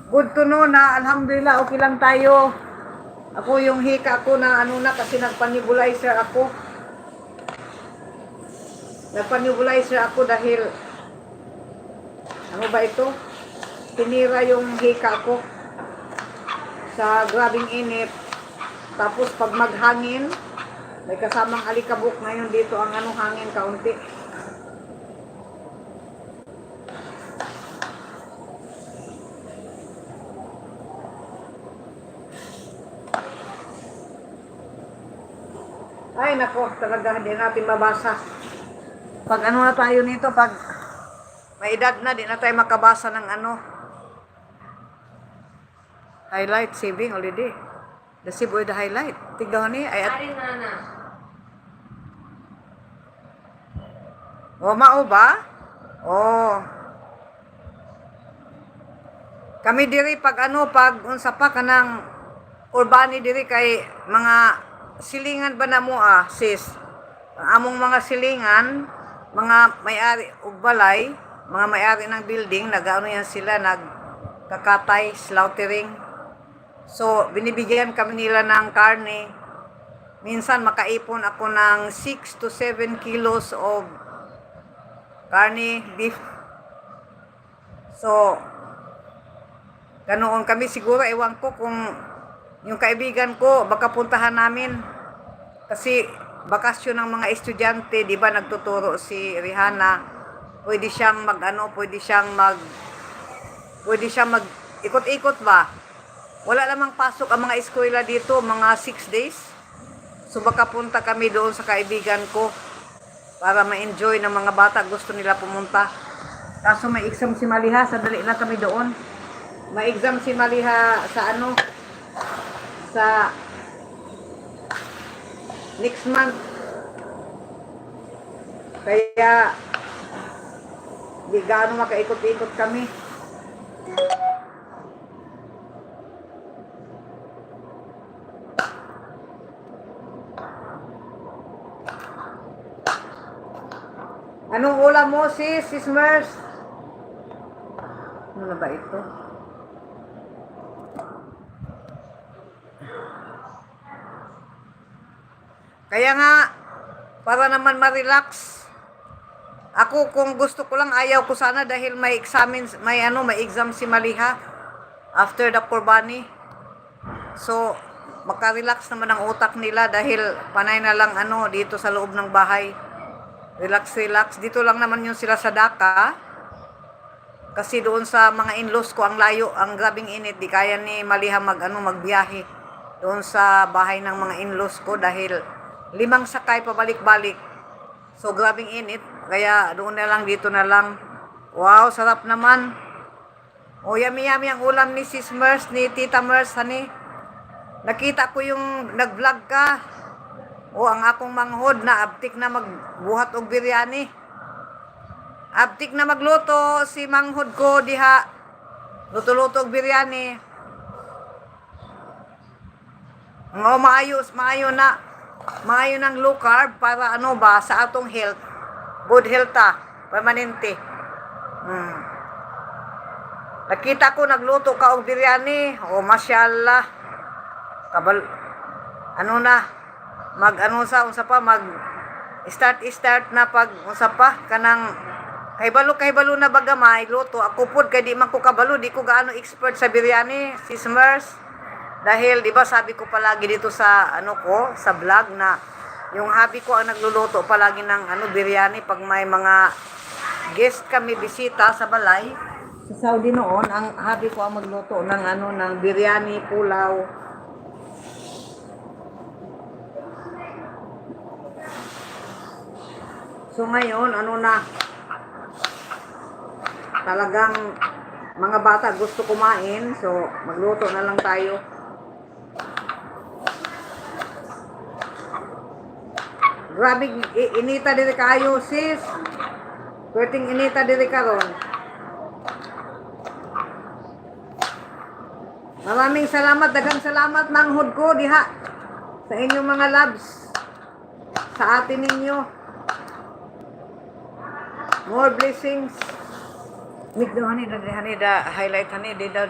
Good to know na alhamdulillah okay lang tayo. Ako yung hika ko na ano na kasi nagpa-nebulizer ako. Nagpa-nebulizer ako dahil ano ba ito? Tinira yung hika ko sa grabing init. Tapos pag maghangin, may kasamang alikabok ngayon dito ang ano hangin kaunti. Ay nako, talaga hindi natin mabasa. Pag ano na tayo nito, pag may edad na, di na tayo makabasa ng ano. Highlight, saving already. The save or the highlight. Tignan ni ay at... O, mao ba? O. Kami diri pag ano, pag unsa pa kanang urbani diri kay mga silingan ba na mo sis? Ang among mga silingan, mga may-ari og balay, mga may-ari ng building, nag-ano yan sila, nagkakatay, slaughtering. So, binibigyan kami nila ng karne. Minsan makaipon ako ng 6 to 7 kilos of karne, beef. So, ganoon kami siguro, ewan ko kung yung kaibigan ko, baka puntahan namin. Kasi bakasyon ng mga estudyante, di ba nagtuturo si Rihanna, pwede siyang pwede siyang ikot-ikot ba? Wala lamang pasok ang mga eskwela dito, mga 6 days. So baka punta kami doon sa kaibigan ko para ma-enjoy ng mga bata, gusto nila pumunta. Kaso may exam si Maliha, sadali na kami doon. May exam si Maliha sa ano, sa next month. Kaya di gaano makaikot-ikot kami. Anong ulam mo sis Mers? Ano na ba ito? Kaya nga, para naman ma-relax. Ako kung gusto ko lang, ayaw ko sana dahil may exam si Maliha after the Qurbani. So, maka-relax naman ang utak nila dahil panay na lang dito sa loob ng bahay. Relax. Dito lang naman yung sila sa Dhaka. Kasi doon sa mga in-laws ko, ang layo, ang grabing init, di kaya ni Maliha magbiyahe doon sa bahay ng mga in-laws ko dahil 5 sakay pabalik-balik. So, grabing init. Kaya doon na lang, dito na lang. Wow, sarap naman. O, yummy ang ulam ni Sis Mers, ni Tita Mers, honey. Nakita ko yung nag-vlog ka. O, ang akong manghod na abtik na magbuhat og biryani. Abtik na magluto si manghod ko diha. Luto-luto og biryani. O, maayo na. Maayo ng low carb para sa atong health. Good health permanente. Nakita ko nagluto ka og biryani. O, masyaallah. Start na pag unsa pa kanang kahibalo na bagamay luto. Ako pud kay di man ko kabalo, di ko gaano expert sa biryani, Sis Mers. Dahil, di ba sabi ko palagi dito sa sa vlog na yung hobby ko ang nagluluto palagi ng biryani pag may mga guest kami bisita sa balay. Sa Saudi noon, ang hobby ko ang magluto ng ng biryani, pulaw. So ngayon, talagang mga bata gusto kumain, so magluto na lang tayo. Grabe inita diri kayo sis. Pwedeng inita diri karon. Maraming salamat, daghang salamat manghod ko diha sa inyong mga loves. Sa atin ninyo. More blessings. Migdo hani da highlight hani di daw